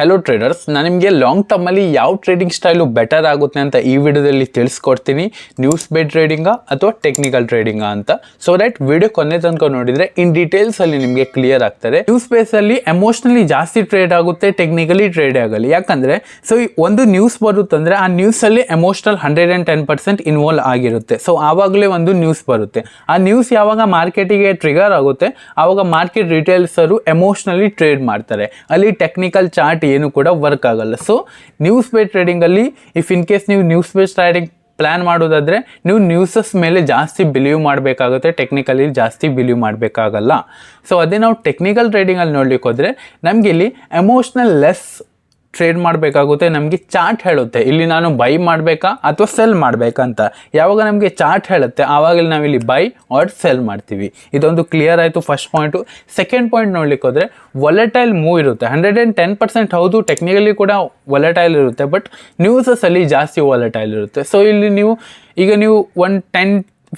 Hello traders, ನಾನು ನಿಮಗೆ long ಟರ್ಮಲ್ಲಿ ಯಾವ ಟ್ರೇಡಿಂಗ್ ಸ್ಟೈಲು ಬೆಟರ್ ಆಗುತ್ತೆ ಅಂತ ಈ ವಿಡಿಯೋದಲ್ಲಿ ತಿಳಿಸ್ಕೊಡ್ತೀನಿ. ನ್ಯೂಸ್ ಬೇಸ್ಡ್ ಟ್ರೇಡಿಂಗಾ ಅಥವಾ ಟೆಕ್ನಿಕಲ್ ಟ್ರೇಡಿಂಗಾ ಅಂತ. ಸೊ ದಟ್ ವಿಡಿಯೋ ಕೊನೆ ತನಕ ನೋಡಿದರೆ ಇನ್ ಡೀಟೇಲ್ಸಲ್ಲಿ ನಿಮಗೆ ಕ್ಲಿಯರ್ ಆಗ್ತಾರೆ. ನ್ಯೂಸ್ ಬೇಸಲ್ಲಿ ಎಮೋಷ್ನಲಿ ಜಾಸ್ತಿ ಟ್ರೇಡ್ ಆಗುತ್ತೆ, ಟೆಕ್ನಿಕಲಿ ಟ್ರೇಡ್ ಆಗಲ್ಲ. ಯಾಕಂದರೆ ಸೊ ಒಂದು ನ್ಯೂಸ್ ಬರುತ್ತಂದರೆ ಆ ನ್ಯೂಸಲ್ಲಿ ಎಮೋಷ್ನಲ್ 110% ಇನ್ವಾಲ್ವ್ ಆಗಿರುತ್ತೆ. ಸೊ ಆವಾಗಲೇ ಒಂದು ನ್ಯೂಸ್ ಬರುತ್ತೆ. ಆ ನ್ಯೂಸ್ ಯಾವಾಗ ಮಾರ್ಕೆಟಿಗೆ ಟ್ರಿಗರ್ ಆಗುತ್ತೆ ಆವಾಗ ಮಾರ್ಕೆಟ್ ರಿಟೇಲ್ಸರು ಎಮೋಷ್ನಲಿ ಟ್ರೇಡ್ ಮಾಡ್ತಾರೆ. ಅಲ್ಲಿ ಟೆಕ್ನಿಕಲ್ ಚಾರ್ಟ್ ಏನು ಕೂಡ ವರ್ಕ್ ಆಗಲ್ಲ. ಸೊ ನ್ಯೂಸ್ ಬೇಸ್ಡ್ ಟ್ರೇಡಿಂಗಲ್ಲಿ ಇಫ್ ಇನ್ ಕೇಸ್ ನೀವು ನ್ಯೂಸ್ ಬೇಸ್ಡ್ ಟ್ರೇಡಿಂಗ್ ಪ್ಲ್ಯಾನ್ ಮಾಡೋದಾದರೆ ನೀವು ನ್ಯೂಸಸ್ ಮೇಲೆ ಜಾಸ್ತಿ ಬಿಲೀವ್ ಮಾಡಬೇಕಾಗುತ್ತೆ, ಟೆಕ್ನಿಕಲಿ ಜಾಸ್ತಿ ಬಿಲೀವ್ ಮಾಡಬೇಕಾಗಲ್ಲ. ಸೊ ಅದೇ ನಾವು ಟೆಕ್ನಿಕಲ್ ಟ್ರೇಡಿಂಗಲ್ಲಿ ನೋಡ್ಲಿಕ್ಕೆ ಹೋದರೆ ನಮಗೆ ಇಲ್ಲಿ ಎಮೋಷ್ನಲ್ ಲೆಸ್ ಟ್ರೇಡ್ ಮಾಡಬೇಕಾಗುತ್ತೆ. ನಮಗೆ ಚಾರ್ಟ್ ಹೇಳುತ್ತೆ ಇಲ್ಲಿ ನಾನು ಬೈ ಮಾಡಬೇಕಾ ಅಥವಾ ಸೆಲ್ ಮಾಡಬೇಕಂತ. ಯಾವಾಗ ನಮಗೆ ಚಾರ್ಟ್ ಹೇಳುತ್ತೆ ಆವಾಗ ನಾವಿಲ್ಲಿ ಬೈ ಆರ್ ಸೆಲ್ ಮಾಡ್ತೀವಿ. ಇದೊಂದು ಕ್ಲಿಯರ್ ಆಯಿತು ಫಸ್ಟ್ ಪಾಯಿಂಟು. ಸೆಕೆಂಡ್ ಪಾಯಿಂಟ್ ನೋಡ್ಲಿಕ್ಕೆ ಹೋದರೆ ವೊಲೆಟೈಲ್ ಮೂವ್ ಇರುತ್ತೆ. 110% ಹೌದು, ಟೆಕ್ನಿಕಲಿ ಕೂಡ ವೊಲೆಟೈಲ್ ಇರುತ್ತೆ, ಬಟ್ ನ್ಯೂಸಸಲ್ಲಿ ಜಾಸ್ತಿ ವೊಲೆಟೈಲ್ ಇರುತ್ತೆ. ಸೊ ಇಲ್ಲಿ ನೀವು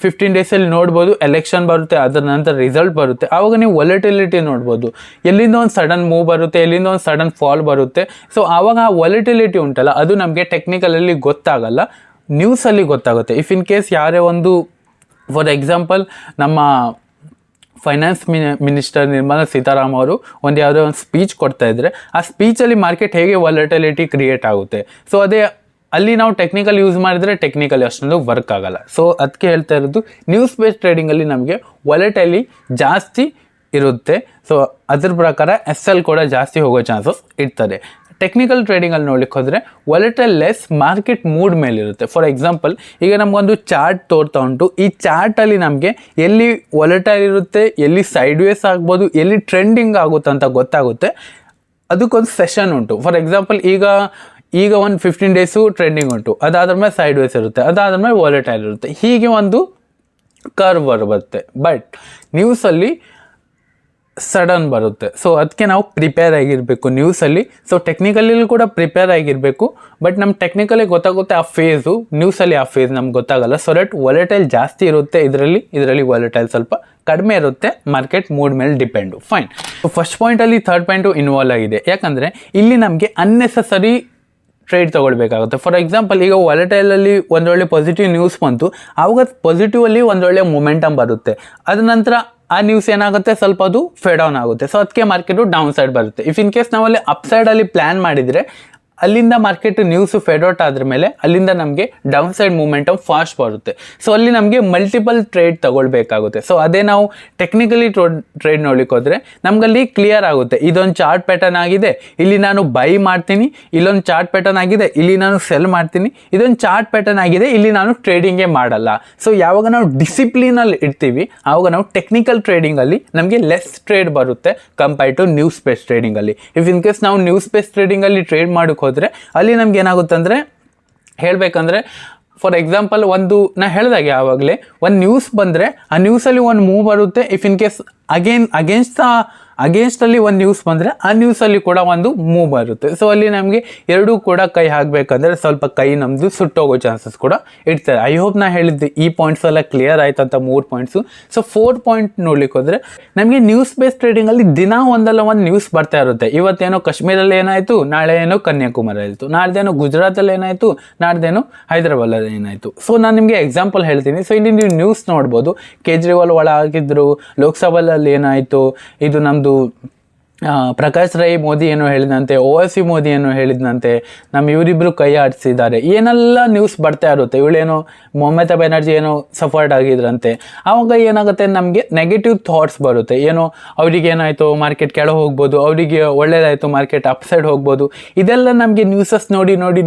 15 ಡೇಸಲ್ಲಿ ನೋಡ್ಬೋದು ಎಲೆಕ್ಷನ್ ಬರುತ್ತೆ, ಅದರ ನಂತರ ರಿಸಲ್ಟ್ ಬರುತ್ತೆ, ಆವಾಗ ನೀವು ವೊಲೆಟಿಲಿಟಿ ನೋಡ್ಬೋದು. ಎಲ್ಲಿಂದ ಒಂದು ಸಡನ್ ಮೂವ್ ಬರುತ್ತೆ, ಎಲ್ಲಿಂದ ಒಂದು ಸಡನ್ ಫಾಲ್ ಬರುತ್ತೆ. ಸೊ ಆವಾಗ ಆ ವೊಲೆಟಿಲಿಟಿ ಉಂಟಲ್ಲ ಅದು ನಮಗೆ ಟೆಕ್ನಿಕಲಲ್ಲಿ ಗೊತ್ತಾಗಲ್ಲ, ನ್ಯೂಸಲ್ಲಿ ಗೊತ್ತಾಗುತ್ತೆ. ಇಫ್ ಇನ್ ಕೇಸ್ ಯಾರೇ ಒಂದು ಫಾರ್ ಎಕ್ಸಾಂಪಲ್ ನಮ್ಮ ಫೈನಾನ್ಸ್ ಮಿನಿಸ್ಟರ್ ನಿರ್ಮಲಾ ಸೀತಾರಾಮ್ ಅವರು ಯಾವುದೋ ಒಂದು ಸ್ಪೀಚ್ ಕೊಡ್ತಾ ಇದ್ದರೆ ಆ ಸ್ಪೀಚಲ್ಲಿ ಮಾರ್ಕೆಟ್ ಹೇಗೆ ವೊಲೆಟಿಲಿಟಿ ಕ್ರಿಯೇಟ್ ಆಗುತ್ತೆ. ಸೊ ಅದೇ ಅಲ್ಲಿ ನಾವು ಟೆಕ್ನಿಕಲ್ ಯೂಸ್ ಮಾಡಿದರೆ ಟೆಕ್ನಿಕಲಿ ಅಷ್ಟೊಂದು ವರ್ಕ್ ಆಗಲ್ಲ. ಸೊ ಅದಕ್ಕೆ ಹೇಳ್ತಾ ಇರೋದು ನ್ಯೂಸ್ ಬೇಸ್ಡ್ ಟ್ರೇಡಿಂಗಲ್ಲಿ ನಮಗೆ ವೊಲೆಟೈಲಿ ಜಾಸ್ತಿ ಇರುತ್ತೆ. ಸೊ ಅದ್ರ ಪ್ರಕಾರ SL ಕೂಡ ಜಾಸ್ತಿ ಹೋಗೋ ಚಾನ್ಸಸ್ ಇರ್ತದೆ. ಟೆಕ್ನಿಕಲ್ ಟ್ರೇಡಿಂಗಲ್ಲಿ ನೋಡ್ಲಿಕ್ಕೆ ಹೋದರೆ ವೊಲೆಟೈಲ್ ಲೆಸ್ ಮಾರ್ಕೆಟ್ ಮೂಡ್ ಮೇಲಿರುತ್ತೆ. ಫಾರ್ ಎಕ್ಸಾಂಪಲ್ ಈಗ ನಮಗೊಂದು ಚಾರ್ಟ್ ತೋರ್ತಾ ಉಂಟು. ಈ ಚಾರ್ಟಲ್ಲಿ ನಮಗೆ ಎಲ್ಲಿ ವೊಲೆಟೈಲ್ ಇರುತ್ತೆ, ಎಲ್ಲಿ ಸೈಡ್ ವೇಸ್ ಆಗ್ಬೋದು, ಎಲ್ಲಿ ಟ್ರೆಂಡಿಂಗ್ ಆಗುತ್ತೆ ಅಂತ ಗೊತ್ತಾಗುತ್ತೆ. ಅದಕ್ಕೊಂದು ಸೆಷನ್ ಉಂಟು. ಫಾರ್ ಎಕ್ಸಾಂಪಲ್ ಈಗ ಒಂದು 15 ಡೇಸು ಟ್ರೆಂಡಿಂಗ್ ಉಂಟು, ಅದಾದ್ರ ಮೇಲೆ ಸೈಡ್ ವೇಸ್ ಇರುತ್ತೆ, ಅದಾದ್ರ ಮೇಲೆ ವೊಲೆಟೈಲ್ ಇರುತ್ತೆ, ಹೀಗೆ ಒಂದು ಕರ್ವ್ ಬರುತ್ತೆ. ಬಟ್ ನ್ಯೂಸಲ್ಲಿ ಸಡನ್ ಬರುತ್ತೆ. ಸೊ ಅದಕ್ಕೆ ನಾವು ಪ್ರಿಪೇರ್ ಆಗಿರಬೇಕು ನ್ಯೂಸಲ್ಲಿ. ಸೊ ಟೆಕ್ನಿಕಲಿ ಕೂಡ ಪ್ರಿಪೇರ್ ಆಗಿರಬೇಕು, ಬಟ್ ನಮ್ಮ ಟೆಕ್ನಿಕಲಿ ಗೊತ್ತಾಗುತ್ತೆ ಆ ಫೇಸು, ನ್ಯೂಸಲ್ಲಿ ಆ ಫೇಸ್ ನಮ್ಗೆ ಗೊತ್ತಾಗಲ್ಲ. ಸೊ ದಟ್ ವೊಲೆಟೈಲ್ ಜಾಸ್ತಿ ಇರುತ್ತೆ, ಇದರಲ್ಲಿ ವೊಲೆಟೈಲ್ ಸ್ವಲ್ಪ ಕಡಿಮೆ ಇರುತ್ತೆ, ಮಾರ್ಕೆಟ್ ಮೂಡ್ ಮೇಲೆ ಡಿಪೆಂಡು. ಫೈನ್. ಫಸ್ಟ್ ಪಾಯಿಂಟಲ್ಲಿ ಥರ್ಡ್ ಪಾಯಿಂಟು ಇನ್ವಾಲ್ವ್ ಆಗಿದೆ. ಯಾಕಂದರೆ ಇಲ್ಲಿ ನಮಗೆ ಅನ್ನೆಸಸರಿ ಟ್ರೇಡ್ ತೊಗೊಳ್ಬೇಕಾಗುತ್ತೆ. ಫಾರ್ ಎಕ್ಸಾಂಪಲ್ ಈಗ ವೊಲೆಟೈಲಲ್ಲಿ ಒಂದೊಳ್ಳೆ ಪಾಸಿಟಿವ್ ನ್ಯೂಸ್ ಬಂತು, ಆವಾಗ ಪಾಸಿಟಿವಲ್ಲಿ ಒಂದೊಳ್ಳೆ ಮೊಮೆಂಟಮ್ ಬರುತ್ತೆ. ಅದ ನಂತರ ಆ ನ್ಯೂಸ್ ಏನಾಗುತ್ತೆ, ಸ್ವಲ್ಪ ಅದು ಫೇಡ್ ಡೌನ್ ಆಗುತ್ತೆ. ಸೊ ಅದಕ್ಕೆ ಮಾರ್ಕೆಟು ಡೌನ್ ಸೈಡ್ ಬರುತ್ತೆ. ಇಫ್ ಇನ್ ಕೇಸ್ ನಾವಲ್ಲಿ ಅಪ್ ಸೈಡಲ್ಲಿ ಪ್ಲ್ಯಾನ್ ಮಾಡಿದರೆ ಅಲ್ಲಿಂದ ಮಾರ್ಕೆಟ್ ನ್ಯೂಸು ಫೇಡೌಟ್ ಆದ್ರ ಮೇಲೆ ಅಲ್ಲಿಂದ ನಮಗೆ ಡೌನ್ ಸೈಡ್ ಮೂಮೆಂಟಮ್ ಫಾಸ್ಟ್ ಬರುತ್ತೆ. ಸೊ ಅಲ್ಲಿ ನಮಗೆ ಮಲ್ಟಿಪಲ್ ಟ್ರೇಡ್ ತಗೊಳ್ಬೇಕಾಗುತ್ತೆ. ಸೊ ಅದೇ ನಾವು ಟೆಕ್ನಿಕಲಿ ಟ್ರೇಡ್ ನೋಡ್ಲಿಕ್ಕೆ ಹೋದರೆ ನಮಗಲ್ಲಿ ಕ್ಲಿಯರ್ ಆಗುತ್ತೆ, ಇದೊಂದು ಚಾರ್ಟ್ ಪ್ಯಾಟರ್ನ್ ಆಗಿದೆ, ಇಲ್ಲಿ ನಾನು ಬೈ ಮಾಡ್ತೀನಿ, ಇಲ್ಲೊಂದು ಚಾರ್ಟ್ ಪ್ಯಾಟರ್ನ್ ಆಗಿದೆ, ಇಲ್ಲಿ ನಾನು ಸೆಲ್ ಮಾಡ್ತೀನಿ, ಇದೊಂದು ಚಾರ್ಟ್ ಪ್ಯಾಟರ್ನ್ ಆಗಿದೆ, ಇಲ್ಲಿ ನಾನು ಟ್ರೇಡಿಂಗೇ ಮಾಡಲ್ಲ. ಸೊ ಯಾವಾಗ ನಾವು ಡಿಸಿಪ್ಲಿನಲ್ಲಿ ಇರ್ತೀವಿ ಆವಾಗ ನಾವು ಟೆಕ್ನಿಕಲ್ ಟ್ರೇಡಿಂಗಲ್ಲಿ ನಮಗೆ ಲೆಸ್ ಟ್ರೇಡ್ ಬರುತ್ತೆ ಕಂಪೇರ್ ಟು ನ್ಯೂಸ್ ಬೇಸ್ಡ್ ಟ್ರೇಡಿಂಗಲ್ಲಿ. ಇಫ್ ಇನ್ ಕೇಸ್ ನಾವು ನ್ಯೂಸ್ ಬೇಸ್ಡ್ ಟ್ರೇಡಿಂಗಲ್ಲಿ ಟ್ರೇಡ್ ಮಾಡೋಕೆ ಹೋದರೆ ಅಲ್ಲಿ ನಮ್ಗೆ ಏನಾಗುತ್ತೆ ಅಂದರೆ, ಹೇಳಬೇಕಂದ್ರೆ ಫಾರ್ ಎಕ್ಸಾಂಪಲ್ ನಾ ಹೇಳಿದಾಗೆ ಆವಾಗಲೇ ಒಂದು ನ್ಯೂಸ್ ಬಂದರೆ ಆ ನ್ಯೂಸಲ್ಲಿ ಒಂದು ಮೂವ್ ಬರುತ್ತೆ. ಇಫ್ ಇನ್ ಕೇಸ್ ಅಗೇನ್ಸ್ಟಲ್ಲಿ ಒಂದು ನ್ಯೂಸ್ ಬಂದರೆ ಆ ನ್ಯೂಸಲ್ಲಿ ಕೂಡ ಒಂದು ಮೂವ್ ಬರುತ್ತೆ. ಸೊ ಅಲ್ಲಿ ನಮಗೆ ಎರಡೂ ಕೂಡ ಕೈ ಹಾಕಬೇಕಂದ್ರೆ ಸ್ವಲ್ಪ ಕೈ ನಮ್ಮದು ಸುಟ್ಟೋಗೋ ಚಾನ್ಸಸ್ ಕೂಡ ಇರ್ತದೆ. ಐ ಹೋಪ್ ನಾ ಹೇಳಿದ್ದೆ ಈ ಪಾಯಿಂಟ್ಸ್ ಎಲ್ಲ ಕ್ಲಿಯರ್ ಆಯ್ತು ಅಂತ 3 ಪಾಯಿಂಟ್ಸು. ಸೊ 4th ಪಾಯಿಂಟ್ ನೋಡ್ಲಿಕ್ಕೆ ಹೋದರೆ ನಮಗೆ ನ್ಯೂಸ್ ಬೇಸ್ಡ್ ಟ್ರೇಡಿಂಗಲ್ಲಿ ದಿನ ಒಂದಲ್ಲ ಒಂದು ನ್ಯೂಸ್ ಬರ್ತಾ ಇರುತ್ತೆ. ಇವತ್ತೇನೋ ಕಾಶ್ಮೀರಲ್ಲಿ ಏನಾಯಿತು, ನಾಳೆ ಏನೋ ಕನ್ಯಾಕುಮಾರಿ ಆಯಿತು, ನಾಡ್ದೇನೋ ಗುಜರಾತಲ್ಲಿ ಏನಾಯಿತು, ನಾಡ್ದೇನೋ ಹೈದರಾಬಾದಲ್ಲಿ ಏನಾಯಿತು. ಸೊ ನಾನು ನಿಮಗೆ ಎಕ್ಸಾಂಪಲ್ ಹೇಳ್ತೀನಿ. ಸೊ ಇಲ್ಲಿ ನೀವು ನ್ಯೂಸ್ ನೋಡ್ಬೋದು, ಕೇಜ್ರಿವಾಲ್ ಆಗಿದ್ದರು, ಲೋಕಸಭೆಯಲ್ಲಿ ಏನಾಯಿತು, ಇದು ನಮ್ಮದು ಪ್ರಕಾಶ್ ರೈ ಮೋದಿ ಏನೋ ಹೇಳಿದಂತೆ, OIC ಮೋದಿ ಏನೋ ಹೇಳಿದಂತೆ, ಇವರಿಬ್ಬರು ಕೈ ಆಡಿಸಿದ್ದಾರೆ, ಏನೆಲ್ಲ ನ್ಯೂಸ್ ಬರ್ತಾ ಇರುತ್ತೆ. ಇವಳೇನೋ ಮಮತಾ ಬ್ಯಾನರ್ಜಿ ಏನೋ ಸಫರ್ಡ್ ಆಗಿದ್ರಂತೆ. ಆವಾಗ ಏನಾಗುತ್ತೆ, ನಮಗೆ ನೆಗೆಟಿವ್ ಥಾಟ್ಸ್ ಬರುತ್ತೆ. ಏನೋ ಅವ್ರಿಗೆ ಏನಾಯಿತು, ಮಾರ್ಕೆಟ್ ಕೆಳಗೆ ಹೋಗ್ಬೋದು, ಅವರಿಗೆ ಒಳ್ಳೇದಾಯಿತು, ಮಾರ್ಕೆಟ್ ಅಪ್ ಸೈಡ್ ಹೋಗ್ಬೋದು. ಇದೆಲ್ಲ ನಮಗೆ ನ್ಯೂಸಸ್ ನೋಡಿ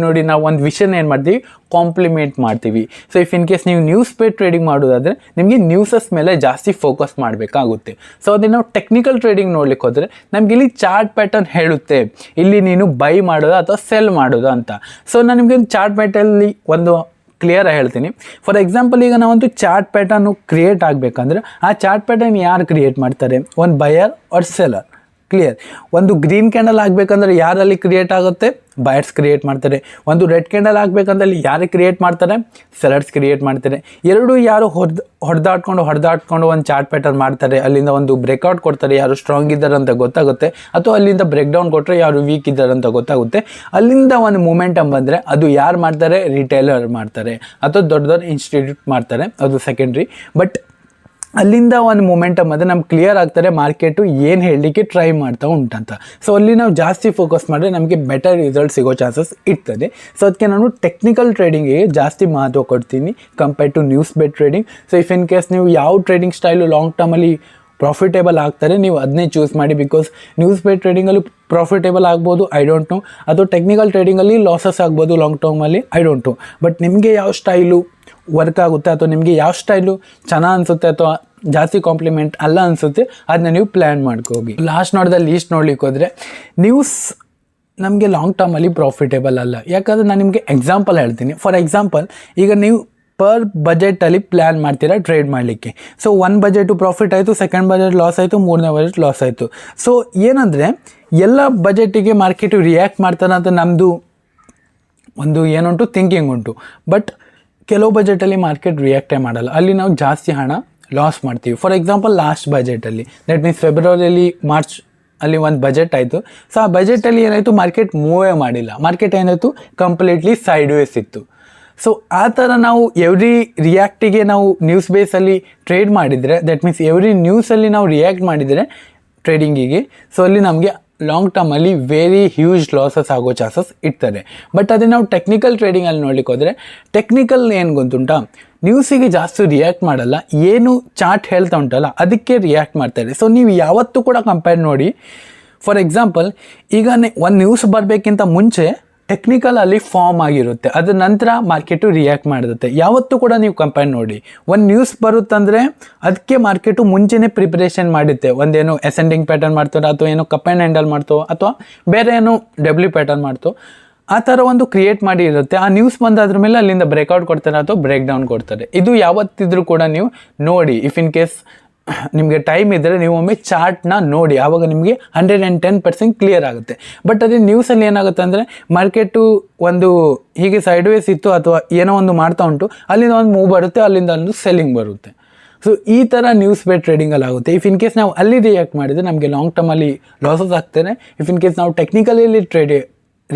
ನಾವು ಒಂದು ವಿಷನ್ ಏನು ಮಾಡ್ತೀವಿ, ಕಾಂಪ್ಲಿಮೆಂಟ್ ಮಾಡ್ತೀವಿ. ಸೊ ಇಫ್ ಇನ್ ಕೇಸ್ ನೀವು ನ್ಯೂಸ್ ಬೇಸ್ಡ್ ಟ್ರೇಡಿಂಗ್ ಮಾಡೋದಾದರೆ ನಿಮಗೆ ನ್ಯೂಸಸ್ ಮೇಲೆ ಜಾಸ್ತಿ ಫೋಕಸ್ ಮಾಡಬೇಕಾಗುತ್ತೆ. ಸೊ ಅದೇ ನಾವು ಟೆಕ್ನಿಕಲ್ ಟ್ರೇಡಿಂಗ್ ನೋಡ್ಲಿಕ್ಕೆ ಹೋದರೆ ನಮ್ಗೆ ಇಲ್ಲಿ ಚಾರ್ಟ್ ಪ್ಯಾಟರ್ನ್ ಹೇಳುತ್ತೆ ಇಲ್ಲಿ ನೀನು ಬೈ ಮಾಡೋದಾ ಅಥವಾ ಸೆಲ್ ಮಾಡೋದಾ ಅಂತ. ಸೊ ನಾನು ನಿಮಗೆ ಒಂದು ಚಾರ್ಟ್ ಪ್ಯಾಟರ್ನಲ್ಲಿ ಒಂದು ಕ್ಲಿಯರಾಗಿ ಹೇಳ್ತೀನಿ. ಫಾರ್ ಎಕ್ಸಾಂಪಲ್ ಈಗ ನಾವೊಂದು ಚಾರ್ಟ್ ಪ್ಯಾಟರ್ನು ಕ್ರಿಯೇಟ್ ಆಗಬೇಕಂದ್ರೆ ಆ ಚಾರ್ಟ್ ಪ್ಯಾಟರ್ನ್ ಯಾರು ಕ್ರಿಯೇಟ್ ಮಾಡ್ತಾರೆ, ಒಂದು ಬಯರ್ ಆರ್ ಸೆಲ್ಲರ್. ಕ್ಲಿಯರ್. ಒಂದು ಗ್ರೀನ್ ಕ್ಯಾಂಡಲ್ ಆಗಬೇಕಂದ್ರೆ ಯಾರಲ್ಲಿ ಕ್ರಿಯೇಟ್ ಆಗುತ್ತೆ? ಬಯರ್ಸ್ ಕ್ರಿಯೇಟ್ ಮಾಡ್ತಾರೆ. ಒಂದು ರೆಡ್ ಕ್ಯಾಂಡಲ್ ಆಗಬೇಕಂದ್ರೆ ಯಾರು ಕ್ರಿಯೇಟ್ ಮಾಡ್ತಾರೆ? ಸೆಲರ್ಸ್ ಕ್ರಿಯೇಟ್ ಮಾಡ್ತಾರೆ. ಎರಡೂ ಯಾರು ಹೊಡೆದಾಡ್ಕೊಂಡು ಒಂದು ಚಾರ್ಟ್ ಪ್ಯಾಟರ್ನ್ ಮಾಡ್ತಾರೆ, ಅಲ್ಲಿಂದ ಒಂದು ಬ್ರೇಕ್ಔಟ್ ಕೊಡ್ತಾರೆ, ಯಾರು ಸ್ಟ್ರಾಂಗ್ ಇದ್ದಾರೆ ಅಂತ ಗೊತ್ತಾಗುತ್ತೆ, ಅಥವಾ ಅಲ್ಲಿಂದ ಬ್ರೇಕ್ ಡೌನ್ ಕೊಟ್ಟರೆ ಯಾರು ವೀಕ್ ಇದ್ದಾರೆ ಅಂತ ಗೊತ್ತಾಗುತ್ತೆ. ಅಲ್ಲಿಂದ ಒಂದು ಮೂಮೆಂಟಮ್ ಬಂದರೆ ಅದು ಯಾರು ಮಾಡ್ತಾರೆ? ರಿಟೇಲರ್ ಮಾಡ್ತಾರೆ ಅಥವಾ ದೊಡ್ಡ ಇನ್ಸ್ಟಿಟ್ಯೂಟ್ ಮಾಡ್ತಾರೆ, ಅದು ಸೆಕೆಂಡ್ರಿ. ಬಟ್ ಅಲ್ಲಿಂದ ಒಂದು ಮೂಮೆಂಟಮ್ ಅಂದರೆ ನಮ್ಗೆ ಕ್ಲಿಯರ್ ಆಗ್ತಾರೆ ಮಾರ್ಕೆಟು ಏನು ಹೇಳಲಿಕ್ಕೆ ಟ್ರೈ ಮಾಡ್ತಾ ಉಂಟಂತ. ಸೊ ಅಲ್ಲಿ ನಾವು ಜಾಸ್ತಿ ಫೋಕಸ್ ಮಾಡಿದ್ರೆ ನಮಗೆ ಬೆಟರ್ ರಿಸಲ್ಟ್ ಸಿಗೋ ಚಾನ್ಸಸ್ ಇರ್ತದೆ. ಸೊ ಅದಕ್ಕೆ ನಾನು ಟೆಕ್ನಿಕಲ್ ಟ್ರೇಡಿಂಗಿಗೆ ಜಾಸ್ತಿ ಮಹತ್ವ ಕೊಡ್ತೀನಿ compare to news based trading. So if in case ನೀವು ಯಾವ ಟ್ರೇಡಿಂಗ್ ಸ್ಟೈಲು ಲಾಂಗ್ ಟರ್ಮಲ್ಲಿ ಪ್ರಾಫಿಟೇಬಲ್ ಆಗ್ತಾರೆ ನೀವು ಅದನ್ನೇ ಚೂಸ್ ಮಾಡಿ. ಬಿಕಾಸ್ ನ್ಯೂಸ್ ಬೇಸ್ಡ್ ಟ್ರೇಡಿಂಗಲ್ಲಿ ಪ್ರಾಫಿಟೇಬಲ್ ಆಗ್ಬೋದು, ಐ ಡೋಂಟ್ ನೋ. ಅಥವಾ ಟೆಕ್ನಿಕಲ್ ಟ್ರೇಡಿಂಗಲ್ಲಿ ಲಾಸಸ್ ಆಗ್ಬೋದು ಲಾಂಗ್ ಟರ್ಮಲ್ಲಿ, ಐ ಡೋಂಟ್ ನೋ. ಬಟ್ ನಿಮಗೆ ಯಾವ ಸ್ಟೈಲು ವರ್ಕ್ ಆಗುತ್ತೆ ಅಥವಾ ನಿಮಗೆ ಯಾವ ಸ್ಟೈಲು ಚೆನ್ನಾಗಿ ಅನಿಸುತ್ತೆ ಅಥವಾ ಜಾಸ್ತಿ ಕಾಂಪ್ಲಿಮೆಂಟ್ ಅಲ್ಲ ಅನಿಸುತ್ತೆ ಅದನ್ನ ನೀವು ಪ್ಲ್ಯಾನ್ ಮಾಡ್ಕೋಗಿ. ಲಾಸ್ಟ್ ಲೀಸ್ಟ್ ನೋಡ್ಲಿಕ್ಕೆ ಹೋದರೆ ನ್ಯೂಸ್ ನಮಗೆ ಲಾಂಗ್ ಟರ್ಮಲ್ಲಿ ಪ್ರಾಫಿಟೇಬಲ್ ಅಲ್ಲ. ಯಾಕಂದರೆ ನಾನು ನಿಮಗೆ ಎಕ್ಸಾಂಪಲ್ ಹೇಳ್ತೀನಿ. ಫಾರ್ ಎಕ್ಸಾಂಪಲ್, ಈಗ ನೀವು ಪರ್ ಬಜೆಟಲ್ಲಿ ಪ್ಲ್ಯಾನ್ ಮಾಡ್ತೀರಾ ಟ್ರೇಡ್ ಮಾಡಲಿಕ್ಕೆ. ಸೊ ಒಂದು ಬಜೆಟು ಪ್ರಾಫಿಟ್ ಆಯಿತು, ಸೆಕೆಂಡ್ ಬಜೆಟ್ ಲಾಸ್ ಆಯಿತು, ಮೂರನೇ ಬಜೆಟ್ ಲಾಸ್ ಆಯಿತು. ಸೊ ಏನಂದರೆ ಎಲ್ಲ ಬಜೆಟಿಗೆ ಮಾರ್ಕೆಟು ರಿಯಾಕ್ಟ್ ಮಾಡ್ತಾರೆ ಅಂತ ನಮ್ಮದು ಒಂದು ಏನುಂಟು ಥಿಂಕಿಂಗ್ ಉಂಟು. ಬಟ್ ಕೆಲವು ಬಜೆಟಲ್ಲಿ ಮಾರ್ಕೆಟ್ ರಿಯಾಕ್ಟೇ ಮಾಡಲ್ಲ, ಅಲ್ಲಿ ನಾವು ಜಾಸ್ತಿ ಹಣ ಲಾಸ್ ಮಾಡ್ತೀವಿ. ಫಾರ್ ಎಕ್ಸಾಂಪಲ್ ಲಾಸ್ಟ್ ಬಜೆಟಲ್ಲಿ, ದಟ್ ಮೀನ್ಸ್ ಫೆಬ್ರವರಿಯಲ್ಲಿ ಮಾರ್ಚ್ ಅಲ್ಲಿ ಒಂದು ಬಜೆಟ್ ಆಯಿತು. ಸೊ ಆ ಬಜೆಟಲ್ಲಿ ಏನಾಯಿತು, ಮಾರ್ಕೆಟ್ ಮೂವೇ ಮಾಡಿಲ್ಲ, ಮಾರ್ಕೆಟ್ ಏನಾಯಿತು ಕಂಪ್ಲೀಟ್ಲಿ ಸೈಡ್ ವೇಸ್ ಇತ್ತು. ಸೊ ಆ ಥರ ನಾವು ಎವ್ರಿ ರಿಯಾಕ್ಟಿಗೆ ನಾವು ನ್ಯೂಸ್ ಬೇಸಲ್ಲಿ ಟ್ರೇಡ್ ಮಾಡಿದರೆ, ದಟ್ ಮೀನ್ಸ್ ಎವ್ರಿ ನ್ಯೂಸಲ್ಲಿ ನಾವು ರಿಯಾಕ್ಟ್ ಮಾಡಿದರೆ ಟ್ರೇಡಿಂಗಿಗೆ, ಸೊ ಅಲ್ಲಿ ನಮಗೆ ಲಾಂಗ್ ಟರ್ಮಲ್ಲಿ ವೆರಿ ಹ್ಯೂಜ್ ಲಾಸಸ್ ಆಗೋ ಚಾನ್ಸಸ್ ಇರ್ತದೆ. ಬಟ್ ಅದೇ ನಾವು ಟೆಕ್ನಿಕಲ್ ಟ್ರೇಡಿಂಗಲ್ಲಿ ನೋಡ್ಲಿಕ್ಕೆ ಹೋದರೆ, ಟೆಕ್ನಿಕಲ್ ಏನು ಗೊತ್ತುಂಟಾ, ನ್ಯೂಸಿಗೆ ಜಾಸ್ತಿ ರಿಯಾಕ್ಟ್ ಮಾಡಲ್ಲ, ಏನು ಚಾರ್ಟ್ ಹೇಳ್ತಾ ಉಂಟಲ್ಲ ಅದಕ್ಕೆ ರಿಯಾಕ್ಟ್ ಮಾಡ್ತಾರೆ. ಸೊ ನೀವು ಯಾವತ್ತೂ ಕೂಡ ಕಂಪೇರ್ ನೋಡಿ. ಫಾರ್ ಎಕ್ಸಾಂಪಲ್, ಈಗ ಒಂದು ನ್ಯೂಸ್ ಬರಬೇಕಿಂತ ಮುಂಚೆ ಟೆಕ್ನಿಕಲಲ್ಲಿ ಫಾರ್ಮ್ ಆಗಿರುತ್ತೆ, ಅದ್ರ ನಂತರ ಮಾರ್ಕೆಟು ರಿಯಾಕ್ಟ್ ಮಾಡಿರುತ್ತೆ. ಯಾವತ್ತೂ ಕೂಡ ನೀವು ಕಂಪೇರ್ ನೋಡಿ. ಒಂದು ನ್ಯೂಸ್ ಬರುತ್ತಂದರೆ ಅದಕ್ಕೆ ಮಾರ್ಕೆಟು ಮುಂಚೆನೇ ಪ್ರಿಪ್ರೇಷನ್ ಮಾಡುತ್ತೆ. ಒಂದೇನು ಅಸೆಂಡಿಂಗ್ ಪ್ಯಾಟರ್ನ್ ಮಾಡ್ತಾರೆ, ಅಥವಾ ಏನೋ ಕಪ್ ಆ್ಯಂಡ್ ಹ್ಯಾಂಡಲ್ ಮಾಡ್ತೋ, ಅಥವಾ ಬೇರೆ ಏನೋ ಡಬ್ಲ್ಯೂ ಪ್ಯಾಟರ್ನ್ ಮಾಡ್ತೋ, ಆ ಥರ ಒಂದು ಕ್ರಿಯೇಟ್ ಮಾಡಿ ಇರುತ್ತೆ. ಆ ನ್ಯೂಸ್ ಬಂದಾದ್ರ ಮೇಲೆ ಅಲ್ಲಿಂದ ಬ್ರೇಕ್ಔಟ್ ಕೊಡ್ತಾರೆ ಅಥವಾ ಬ್ರೇಕ್ ಡೌನ್ ಕೊಡ್ತಾರೆ. ಇದು ಯಾವತ್ತಿದ್ರೂ ಕೂಡ ನೀವು ನೋಡಿ. ಇಫ್ ಇನ್ ಕೇಸ್ ನಿಮಗೆ ಟೈಮ್ ಇದ್ದರೆ ನೀವು ಒಮ್ಮೆ ಚಾರ್ಟ್ನ ನೋಡಿ, ಆವಾಗ ನಿಮಗೆ 110% ಕ್ಲಿಯರ್ ಆಗುತ್ತೆ. ಬಟ್ ಅದೇ ನ್ಯೂಸಲ್ಲಿ ಏನಾಗುತ್ತೆ ಅಂದರೆ, ಮಾರ್ಕೆಟು ಒಂದು ಹೀಗೆ ಸೈಡ್ ವೇಸ್ ಇತ್ತು ಅಥವಾ ಏನೋ ಒಂದು ಮಾಡ್ತಾ ಉಂಟು, ಅಲ್ಲಿಂದ ಒಂದು ಮೂವ್ ಬರುತ್ತೆ, ಅಲ್ಲಿಂದ ಒಂದು ಸೆಲ್ಲಿಂಗ್ ಬರುತ್ತೆ. ಸೊ ಈ ಥರ ನ್ಯೂಸ್ ಬೇಸ್ಡ್ ಟ್ರೇಡಿಂಗಲ್ಲಿ ಆಗುತ್ತೆ. ಇಫ್ ಇನ್ ಕೇಸ್ ನಾವು ಅಲ್ಲಿ ರಿಯಾಕ್ಟ್ ಮಾಡಿದರೆ ನಮಗೆ ಲಾಂಗ್ ಟರ್ಮಲ್ಲಿ ಲಾಸಸ್ ಆಗ್ತಾನೆ. ಇಫ್ ಇನ್ ಕೇಸ್ ನಾವು ಟೆಕ್ನಿಕಲಿ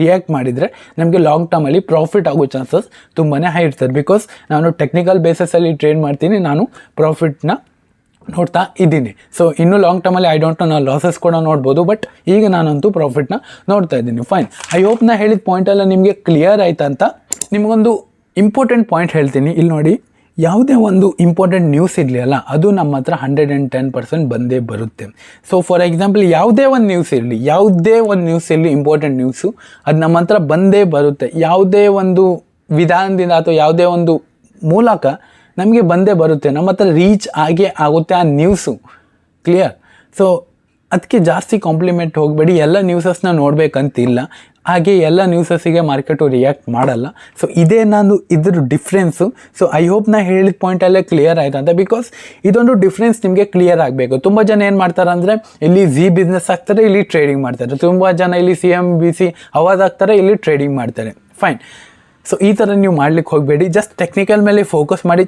ರಿಯಾಕ್ಟ್ ಮಾಡಿದರೆ ನಮಗೆ ಲಾಂಗ್ ಟರ್ಮಲ್ಲಿ ಪ್ರಾಫಿಟ್ ಆಗೋ ಚಾನ್ಸಸ್ ತುಂಬಾ ಹೈ ಇರ್ತದೆ. ಬಿಕಾಸ್ ನಾನು ಟೆಕ್ನಿಕಲ್ ಬೇಸಸಲ್ಲಿ ಟ್ರೇಡ್ ಮಾಡ್ತೀನಿ, ನಾನು ಪ್ರಾಫಿಟ್ನ ನೋಡ್ತಾ ಇದ್ದೀನಿ. ಸೊ ಇನ್ನೂ ಲಾಂಗ್ ಟರ್ಮಲ್ಲಿ ಐ ಡೋಂಟ್ ನೋ, ನಾನು ಲಾಸಸ್ ಕೂಡ ನೋಡ್ಬೋದು. ಬಟ್ ಈಗ ನಾನಂತೂ ಪ್ರಾಫಿಟ್ನ ನೋಡ್ತಾ ಇದ್ದೀನಿ. ಫೈನ್, ಐ ಹೋಪ್ ನಾ ಹೇಳಿದ ಪಾಯಿಂಟೆಲ್ಲ ನಿಮಗೆ ಕ್ಲಿಯರ್ ಆಯ್ತಾ ಅಂತ. ನಿಮಗೊಂದು ಇಂಪಾರ್ಟೆಂಟ್ ಪಾಯಿಂಟ್ ಹೇಳ್ತೀನಿ. ಇಲ್ಲಿ ನೋಡಿ, ಯಾವುದೇ ಒಂದು ಇಂಪಾರ್ಟೆಂಟ್ ನ್ಯೂಸ್ ಇರಲಿ ಅಲ್ಲ, ಅದು ನಮ್ಮ ಹತ್ರ 110% ಬಂದೇ ಬರುತ್ತೆ. ಸೊ ಫಾರ್ ಎಕ್ಸಾಂಪಲ್, ಯಾವುದೇ ಒಂದು ನ್ಯೂಸ್ ಇರಲಿ ಇಂಪಾರ್ಟೆಂಟ್ ನ್ಯೂಸು, ಅದು ನಮ್ಮ ಹತ್ರ ಬಂದೇ ಬರುತ್ತೆ. ಯಾವುದೇ ಒಂದು ವಿಧಾನದಿಂದ ಅಥವಾ ಯಾವುದೇ ಒಂದು ಮೂಲಕ ನಮಗೆ ಬಂದೇ ಬರುತ್ತೆ, ನಮ್ಮ ಹತ್ರ ರೀಚ್ ಆಗೇ ಆಗುತ್ತೆ ಆ ನ್ಯೂಸು. ಕ್ಲಿಯರ್? ಸೊ ಅದಕ್ಕೆ ಜಾಸ್ತಿ ಕಾಂಪ್ಲಿಮೆಂಟ್ ಹೋಗಬೇಡಿ. ಎಲ್ಲ ನ್ಯೂಸಸ್ನ ನೋಡಬೇಕಂತಿಲ್ಲ, ಹಾಗೆ ಎಲ್ಲ ನ್ಯೂಸಸ್ಸಿಗೆ ಮಾರ್ಕೆಟು ರಿಯಾಕ್ಟ್ ಮಾಡಲ್ಲ. ಸೊ ಇದೇ ಇದ್ರ ಡಿಫ್ರೆನ್ಸು. ಸೊ ಐ ಹೋಪ್ ನಾ ಹೇಳಿದ ಪಾಯಿಂಟಲ್ಲೇ ಕ್ಲಿಯರ್ ಆಯ್ತು ಅಂತ. ಬಿಕಾಸ್ ಇದೊಂದು ಡಿಫ್ರೆನ್ಸ್ ನಿಮಗೆ ಕ್ಲಿಯರ್ ಆಗಬೇಕು. ತುಂಬ ಜನ ಏನು ಮಾಡ್ತಾರೆ ಅಂದರೆ, ಇಲ್ಲಿ ಝೀ ಬಿಸ್ನೆಸ್ ಆಗ್ತಾರೆ, ಇಲ್ಲಿ ಟ್ರೇಡಿಂಗ್ ಮಾಡ್ತಾರೆ. ತುಂಬ ಜನ ಇಲ್ಲಿ CNBC ಅವಾಜ್ ಆಗ್ತಾರೆ, ಇಲ್ಲಿ ಟ್ರೇಡಿಂಗ್ ಮಾಡ್ತಾರೆ. ಫೈನ್. ಸೊ ಈ ಥರ ನೀವು ಮಾಡ್ಲಿಕ್ಕೆ ಹೋಗಬೇಡಿ. ಜಸ್ಟ್ ಟೆಕ್ನಿಕಲ್ ಮೇಲೆ ಫೋಕಸ್ ಮಾಡಿ,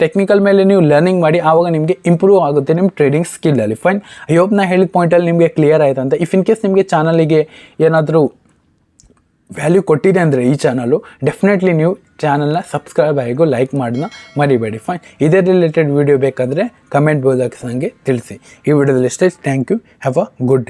ಟೆಕ್ನಿಕಲ್ ಮೇಲೆ ನೀವು ಲರ್ನಿಂಗ್ ಮಾಡಿ, ಆವಾಗ ನಿಮಗೆ ಇಂಪ್ರೂವ್ ಆಗುತ್ತೆ ನಿಮ್ಮ ಟ್ರೇಡಿಂಗ್ ಸ್ಕಿಲ್ಲಲ್ಲಿ. ಫೈನ್. ಐ ಹೋಪ್ ನಾ ಹೇಳಿದ ಪಾಯಿಂಟಲ್ಲಿ ನಿಮಗೆ ಕ್ಲಿಯರ್ ಆಯ್ತು ಅಂತ. ಇಫ್ ಇನ್ ಕೇಸ್ ನಿಮಗೆ ಚಾನಲಿಗೆ ಏನಾದರೂ ವ್ಯಾಲ್ಯೂ ಕೊಟ್ಟಿದೆ ಅಂದರೆ ಈ ಚಾನಲು, ಡೆಫಿನೆಟ್ಲಿ ನೀವು ಚಾನಲ್ನ ಸಬ್ಸ್ಕ್ರೈಬ್ ಆಗಿಗೂ ಲೈಕ್ ಮಾಡೋದನ್ನ ಮರಿಬೇಡಿ. ಫೈನ್. ಇದೇ ರಿಲೇಟೆಡ್ ವೀಡಿಯೋ ಬೇಕಾದರೆ ಕಮೆಂಟ್ ಬಾಕ್ಸ್ ನನಗೆ ತಿಳಿಸಿ. ಈ ವಿಡಿಯೋದಲ್ಲಿ ಇಷ್ಟೇ. Thank you. Have a good day.